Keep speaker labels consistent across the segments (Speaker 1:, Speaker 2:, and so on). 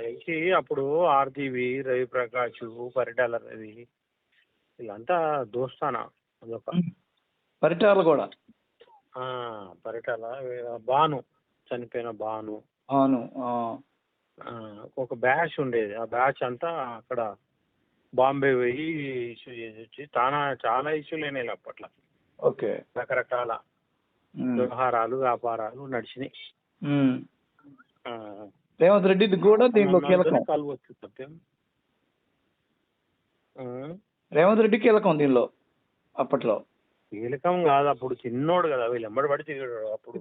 Speaker 1: LC అప్పుడు RGV, Ravi Prakash, Paritala Ravi వీళ్ళంతా దోస్తానా అదొక
Speaker 2: పరిటాలు కూడా
Speaker 1: పరిటాల భాను చనిపోయిన భాను
Speaker 2: అవును.
Speaker 1: ఒక బ్యాచ్ ఉండేది. ఆ బ్యాచ్ అంతా అక్కడ బాంబే పోయి ఇష్యూ చేసి వచ్చి చాలా ఇష్యూలు అయినాయి అప్పట్లో.
Speaker 2: ఓకే.
Speaker 1: రకరకాల వ్యవహారాలు వ్యాపారాలు నడిచినాయి.
Speaker 2: రేవంత్ రెడ్డి కూడా దీంట్లో కీలకం.
Speaker 1: కలవచ్చు సత్యం.
Speaker 2: రేవంత్ రెడ్డి కీలకం దీనిలో అప్పట్లో.
Speaker 1: కీలకం కాదు, అప్పుడు చిన్నోడు కదా, వీళ్ళు ఎంబడి పడి తిరిగాడు. అప్పుడు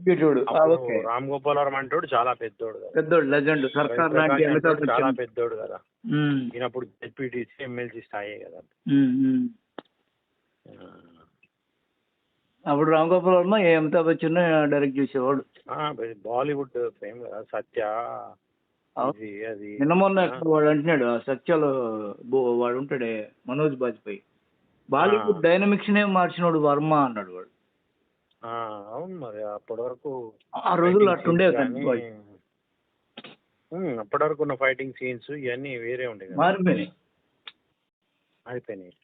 Speaker 1: రామ్ గోపాల్ వర్మ అంటోడు చాలా పెద్దోడు కదా,
Speaker 2: పెద్దోడు లెజెండ్, సర్కార్
Speaker 1: చాలా పెద్దోడు కదా. ఈయనప్పుడు జెడ్పీటీసీ ఎమ్మెల్సీ స్థాయి కదా.
Speaker 2: అప్పుడు రామ్ గోపాల్ వర్మ అమితాబ్ బచ్చన్ డైరెక్ట్ చేసేవాడు.
Speaker 1: బాలీవుడ్ ఫేమ్ కదా సత్య. అది
Speaker 2: నిన్న మొన్న వాడు అంటున్నాడు సత్యలో వాడు ఉంటాడే మనోజ్ బాజ్పేయి, బాలీవుడ్ డైనమిక్స్ నే మార్చినోడు వర్మ అన్నాడు వాడు.
Speaker 1: అవును మరి అప్పటి వరకు
Speaker 2: ఆ రోజుల్లో అట్టుండే.
Speaker 1: అప్పటి వరకు ఉన్న ఫైటింగ్ సీన్స్ ఇవన్నీ వేరే ఉండే కదా, అయిపోయినాయి.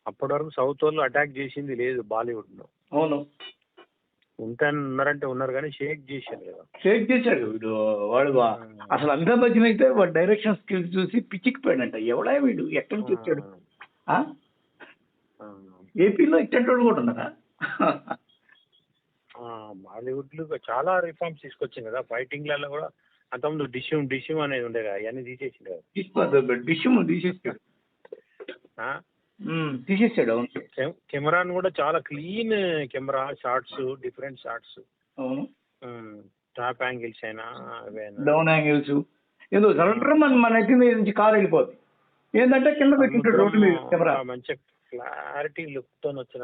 Speaker 1: అప్పటి వరకు సౌత్ వాళ్ళు అటాక్ చేసింది లేదు బాలీవుడ్ లో.
Speaker 2: అవును,
Speaker 1: ఉన్నారంటే ఉన్నారు కానీ షేక్ చేశారు కదా.
Speaker 2: షేక్ చేశాడు వీడు. వాడు అసలు అమితాబ్ బచ్చన్ అయితే వాడు డైరెక్షన్ స్కిల్స్ చూసి పిచ్చికిపోయాడంట. ఎవడా వీడు ఎక్కడి నుంచి వచ్చాడు? ఏపీలో ఇట్టంటోడు కూడా ఉన్నారా?
Speaker 1: బాలీవుడ్ లో చాలా రిఫార్మ్స్ తీసుకొచ్చింది కదా ఫైటింగ్లలో కూడా. అంతకుముందు డిషిమ్ అనేది ఉండే కదా, అవన్నీ తీసేసింది కదా.
Speaker 2: డిషిమ్ తీసేసాడు. తీసేసాడు. అవును,
Speaker 1: కెమెరాను కూడా చాలా clean camera, shots different shots.
Speaker 2: అవును,
Speaker 1: టాప్ యాంగిల్స్ అయినా
Speaker 2: డౌన్ యాంగిల్స్. ఏదో మన నుంచి కార్ వెళ్ళిపోతుంది ఏంటంటే కింద పెట్టింటాడు రోడ్డు మీద కెమెరా.
Speaker 1: మంచి క్లారిటీ లుక్ తో వచ్చిన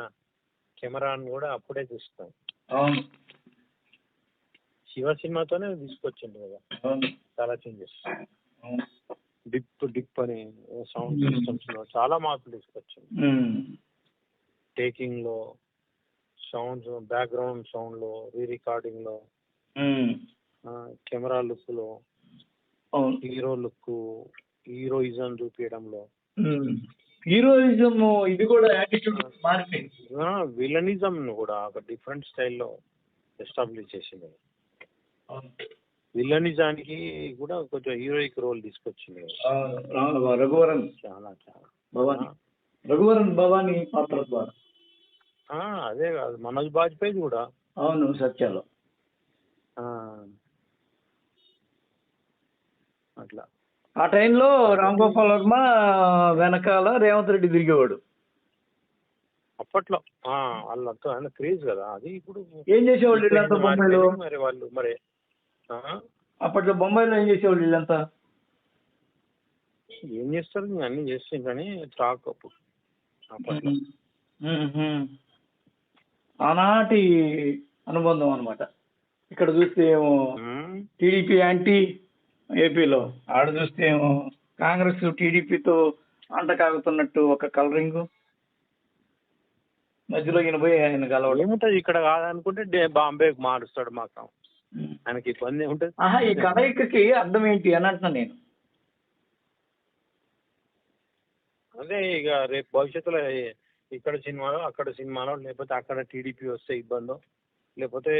Speaker 1: కెమెరాను కూడా అప్పుడే చూస్తాం.
Speaker 2: అవును,
Speaker 1: శివ సినిమాతోనే తీసుకొచ్చిండు కదా, చాలా చేంజెస్. డిప్ అని సౌండ్ సిస్టమ్స్ లో చాలా మార్పులు తీసుకొచ్చింది. టేకింగ్ లో, సౌండ్స్, బ్యాక్గ్రౌండ్ సౌండ్ లో, రీ రికార్డింగ్ లో, కెమెరా లుక్ లో, హీరో లుక్, హీరోయిజం చూపించడంలో.
Speaker 2: హీరోయిజం ఇది కూడా యాటిట్యూడ్ మారిపోయింది.
Speaker 1: విలనిజం కూడా ఒక డిఫరెంట్ స్టైల్లో ఎస్టాబ్లిష్ చేసింది. విలనిజానికి కూడా కొంచెం హీరోయిక్ రోల్ తీసుకొచ్చింది.
Speaker 2: రఘువరన్
Speaker 1: చాలా
Speaker 2: రఘువరన్ భవానీ పాత్ర ద్వారా.
Speaker 1: అదే కాదు, మనోజ్ బాజ్పేయి కూడా.
Speaker 2: అవును, సత్యాలో
Speaker 1: అట్లా.
Speaker 2: ఆ టైంలో రామ్ గోపాల్ వర్మ వెనకాల రేవంత్ రెడ్డి తిరిగేవాడు
Speaker 1: అప్పట్లో. వాళ్ళంతా ఆయన క్రేజ్ కదా అది. ఇప్పుడు
Speaker 2: ఏం చేసేవాళ్ళు వీళ్ళంతా బొంబాయిలో?
Speaker 1: మరి వాళ్ళు మరి
Speaker 2: అప్పట్లో బొంబాయిలో ఏం చేసేవాళ్ళు వీళ్ళంతా?
Speaker 1: ఏం చేస్తారు, అన్ని చేస్తుంది కానీ టాక్ అప్పుడు అప్పట్లో.
Speaker 2: ఆనాటి అనుబంధం అనమాట. ఇక్కడ చూస్తే ఏమో టీడీపీ యాంటీ ఏపీలో, ఆడ చూస్తే ఏమో కాంగ్రెస్ టీడీపీతో అంటకాగుతున్నట్టు ఒక కలరింగ్. మధ్యలో ఈయన పోయి ఆయన కలవడం.
Speaker 1: ఏముంటది ఇక్కడ కాదనుకుంటే బాంబే మారుస్తాడు మాకు, ఆయనకి ఇబ్బంది ఏముంటది.
Speaker 2: ఈ కలయికకి అర్థం ఏంటి అని అంటున్నా నేను.
Speaker 1: అదే ఇక రేపు భవిష్యత్తులో ఇక్కడ సినిమాలో అక్కడ సినిమాలో, లేకపోతే అక్కడ టీడీపీ వస్తే ఇబ్బందో, లేకపోతే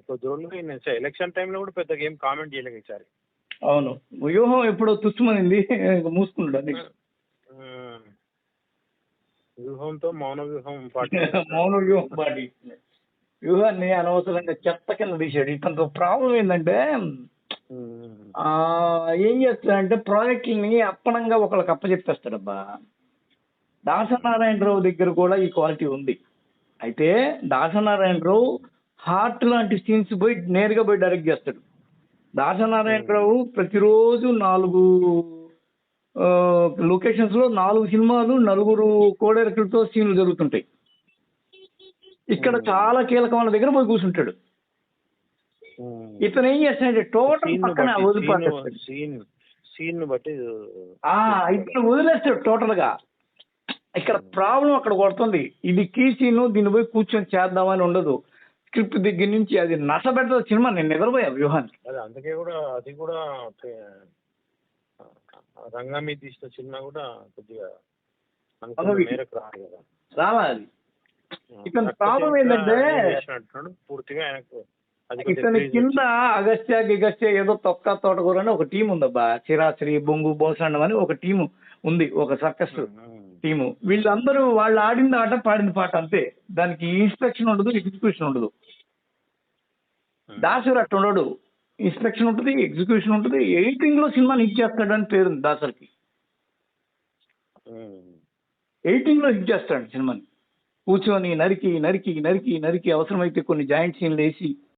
Speaker 1: కొద్ది రోజులు ఎలక్షన్ టైంలో కూడా పెద్దగా ఏం కామెంట్ చేయలేదు ఈసారి.
Speaker 2: అవును, వ్యూహం ఎప్పుడో తుస్సుమనింది, మూసుకున్నాడు.
Speaker 1: వ్యూహంతో మౌన వ్యూహం
Speaker 2: పాటి వ్యూహాన్ని అనవసరంగా చెత్త కింద తీసాడు. ఇతనికి ప్రాబ్లం ఏంటంటే ఏం చేస్తాడంటే ప్రాజెక్టులని అప్పనంగా ఒకళ్ళకి అప్పచెప్పేస్తాడబ్బా. దాసనారాయణరావు దగ్గర కూడా ఈ క్వాలిటీ ఉంది. అయితే దాసనారాయణరావు హార్ట్ లాంటి సీన్స్ పోయి నేరుగా పోయి డైరెక్ట్ చేస్తాడు. దాసనారాయణరావు ప్రతిరోజు 4 లొకేషన్స్ లో 4 సినిమాలు, 4 కోడైరెక్టర్లతో సీన్లు జరుగుతుంటాయి. ఇక్కడ చాలా కీలకమైన దగ్గర పోయి కూర్చుంటాడు. ఇతను ఏం చేస్తాడంటే టోటల్ పక్కన వదిలిపోతాడు. ఇతను వదిలేస్తాడు టోటల్ గా. ఇక్కడ ప్రాబ్లం అక్కడ కొడుతుంది. ఇది కీ సీన్, దీన్ని పోయి కూర్చొని చేద్దామని ఉండదు. స్క్రిప్ట్ దగ్గర నుంచి అది నష్టపెడుతుంది సినిమా. నేను నిద్రపోయా వ్యూహానికి.
Speaker 1: అది అందుకే కూడా అది కూడా రంగా మీద తీసిన సినిమా కూడా కొద్దిగా అనుకున్న
Speaker 2: పదవి
Speaker 1: మేరకు రాదు కదా.
Speaker 2: రాలా అది. ఇతని ప్రాబ్లం ఏంటంటే
Speaker 1: చేసినట్టున్నాడు పూర్తిగా ఆయనకు అది
Speaker 2: ఇతని కింద అగస్త్య ఏదో తొక్క తోటకూర అని ఒక టీం ఉందబ్బా. చిరాశ్రీ, బొంగు, బోసండం అని ఒక టీము ఉంది, ఒక సర్కస్ టీము. వీళ్ళందరూ వాళ్ళు ఆడింది ఆట పాడింది పాట అంతే. దానికి ఇన్స్పెక్షన్ ఉండదు, ఎగ్జిక్యూషన్ ఉండదు. దాసరి అట్లా ఉండడు. ఇన్స్పెక్షన్ ఉంటుంది, ఎగ్జిక్యూషన్ ఉంటుంది. ఎడిటింగ్ లో సినిమాని హిట్ చేస్తాడని పేరుంది దాసరికి. ఎడిటింగ్ లో హిట్ చేస్తాడు సినిమాని. కూర్చొని నరికి నరికి నరికి నరికి అవసరమైతే కొన్ని జాయింట్ సీన్లు వేసి